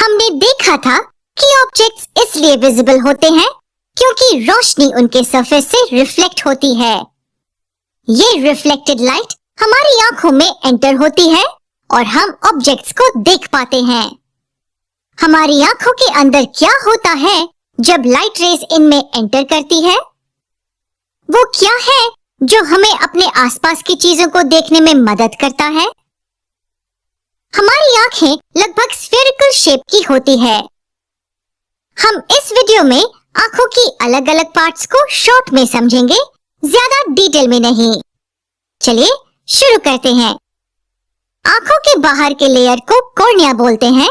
हमने देखा था कि ऑब्जेक्ट्स इसलिए विजिबल होते हैं क्योंकि रोशनी उनके सरफेस से रिफ्लेक्ट होती है। ये रिफ्लेक्टेड लाइट हमारी आंखों में एंटर होती है और हम ऑब्जेक्ट्स को देख पाते हैं। हमारी आंखों के अंदर क्या होता है जब लाइट रेज इनमें एंटर करती है? वो क्या है जो हमें अपने आसपास की चीजों को देखने में मदद करता है? हमारी आंखें लगभग स्फेरिकल शेप की होती है। हम इस वीडियो में आंखों की अलग अलग पार्ट्स को शॉर्ट में समझेंगे, ज्यादा डिटेल में नहीं। चलिए शुरू करते हैं। आंखों के बाहर के लेयर को कॉर्निया बोलते हैं।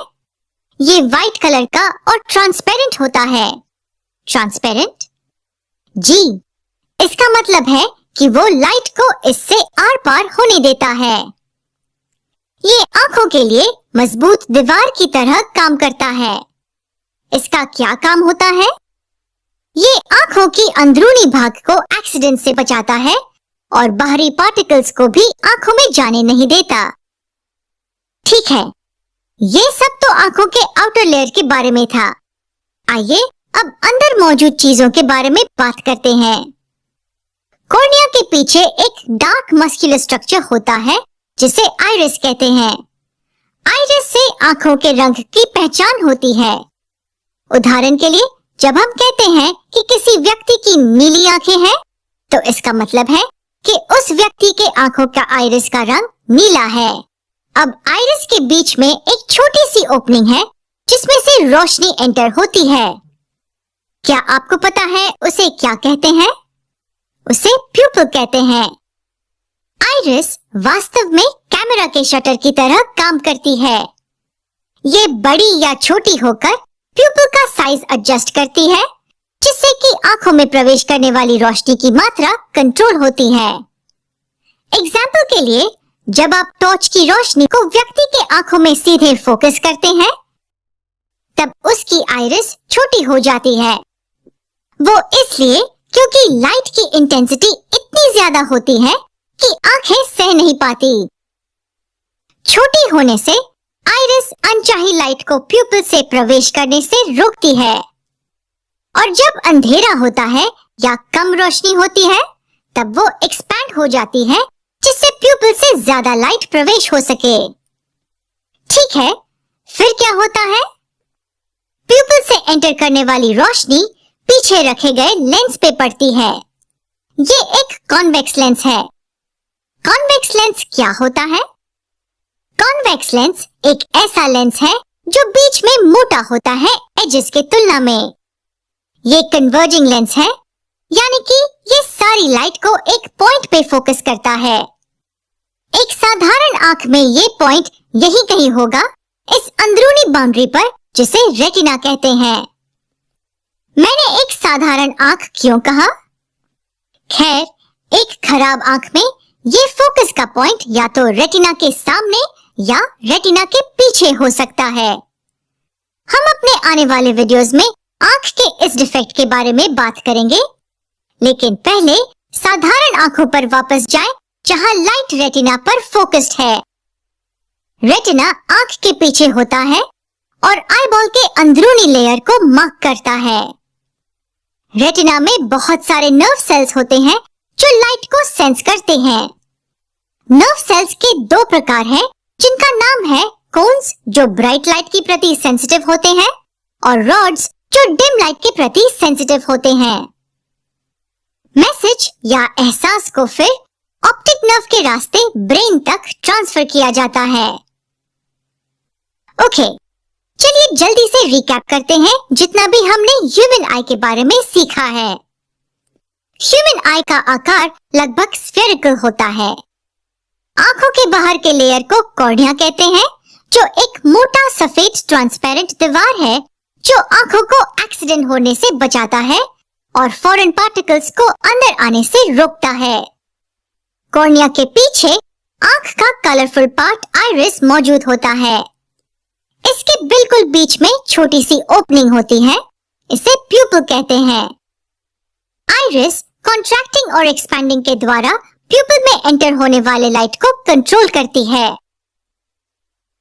ये व्हाइट कलर का और ट्रांसपेरेंट होता है। ट्रांसपेरेंट? जी, इसका मतलब है कि वो लाइट को इससे आर पार होने देता है। ये आंखों के लिए मजबूत दीवार की तरह काम करता है। इसका क्या काम होता है? ये आंखों की अंदरूनी भाग को एक्सीडेंट से बचाता है और बाहरी पार्टिकल्स को भी आंखों में जाने नहीं देता। ठीक है, ये सब तो आंखों के आउटर लेयर के बारे में था। आइए अब अंदर मौजूद चीजों के बारे में बात करते हैं। कॉर्निया के पीछे एक डार्क मस्कुलर स्ट्रक्चर होता है जिसे आइरिस कहते हैं। आइरिस से आंखों के रंग की पहचान होती है। उदाहरण के लिए जब हम कहते हैं कि किसी व्यक्ति की नीली आंखें हैं, तो इसका मतलब है कि उस व्यक्ति के आंखों का आइरिस का रंग नीला है। अब आइरिस के बीच में एक छोटी सी ओपनिंग है जिसमें से रोशनी एंटर होती है। क्या आपको पता है उसे क्या कहते हैं? उसे प्यूपिल कहते हैं। आइरिस वास्तव में कैमरा के शटर की तरह काम करती है। ये बड़ी या छोटी होकर प्यूपिल का साइज एडजस्ट करती है, जिससे कि आंखों में प्रवेश करने वाली रोशनी की मात्रा कंट्रोल होती है। एग्जाम्पल के लिए, जब आप टॉर्च की रोशनी को व्यक्ति के आंखों में सीधे फोकस करते हैं, तब उसकी आइरिस छोटी हो जाती है। वो इसलिए क्योंकि लाइट की इंटेंसिटी इतनी ज्यादा होती है कि आंखें सह नहीं पाती। छोटी होने से आइरिस अनचाही लाइट को प्यूपिल से प्रवेश करने से रोकती है। और जब अंधेरा होता है या कम रोशनी होती है, तब वो एक्सपैंड हो जाती है जिससे प्यूपिल से ज्यादा लाइट प्रवेश हो सके। ठीक है, फिर क्या होता है? प्यूपिल से एंटर करने वाली रोशनी पीछे रखे गए लेंस पे पड़ती है। ये एक कॉन्वेक्स लेंस है। कॉन्वेक्स लेंस क्या होता है? कॉन्वेक्स लेंस एक ऐसा लेंस है जो बीच में मोटा होता है एजेस के तुलना में। ये कन्वर्जिंग लेंस है, यानी कि ये सारी लाइट को एक पॉइंट पे फोकस करता है। एक साधारण आंख में ये पॉइंट यही कहीं होगा, इस अंदरूनी बाउंड्री पर, जिसे रेटिना कहते हैं। मैंने एक साधारण आंख क्यों कहा? खैर, एक खराब आंख में ये फोकस का पॉइंट या तो रेटिना के सामने या रेटिना के पीछे हो सकता है। हम अपने आने वाले वीडियोस में आंख के इस डिफेक्ट के बारे में बात करेंगे, लेकिन पहले साधारण आंखों पर वापस जाएं, जहां लाइट रेटिना पर फोकस्ड है। रेटिना आंख के पीछे होता है और आईबॉल के अंदरूनी लेयर को मार्क करता है। रेटिना में बहुत सारे नर्व सेल्स होते हैं जो लाइट को सेंस करते हैं। नर्व सेल्स के दो प्रकार हैं, जिनका नाम है कोन्स, जो ब्राइट लाइट के प्रति सेंसिटिव होते हैं, और रॉड्स, जो डिम लाइट के प्रति सेंसिटिव होते हैं। मैसेज या एहसास को फिर ऑप्टिक नर्व के रास्ते ब्रेन तक ट्रांसफर किया जाता है। ओके, चलिए जल्दी से रिकैप करते हैं जितना भी हमने ह्यूमन आई के बारे में सीखा है। ह्यूमन आई का आकार लगभग स्फेरिकल होता है। आंखों के बाहर के लेयर को कॉर्निया कहते हैं, जो एक मोटा सफेद ट्रांसपेरेंट दीवार है जो आंखों को एक्सीडेंट होने से बचाता है और फॉरेन पार्टिकल्स को अंदर आने से रोकता है। कॉर्निया के पीछे आंख का कलरफुल पार्ट आइरिस मौजूद होता है। इसके बिल्कुल बीच में छोटी सी ओपनिंग होती है, इसे प्यूपिल कहते हैं। आइरिस कॉन्ट्रैक्टिंग और एक्सपैंडिंग के द्वारा प्यूपिल में एंटर होने वाले लाइट को कंट्रोल करती है।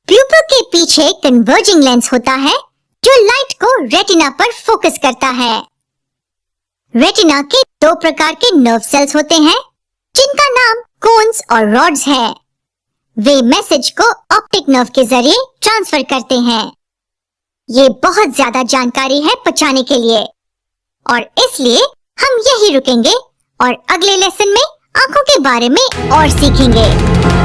प्यूपिल के पीछे कन्वर्जिंग लेंस होता है जो लाइट को रेटिना पर फोकस करता है। रेटिना के दो प्रकार के नर्व सेल्स होते हैं जिनका नाम कोन्स और रॉड्स है। वे मैसेज को ऑप्टिक नर्व के जरिए ट्रांसफर करते हैं। ये बहुत ज्यादा जानकारी है पचाने के लिए और इसलिए हम यही रुकेंगे और अगले लेसन में आंखों के बारे में और सीखेंगे।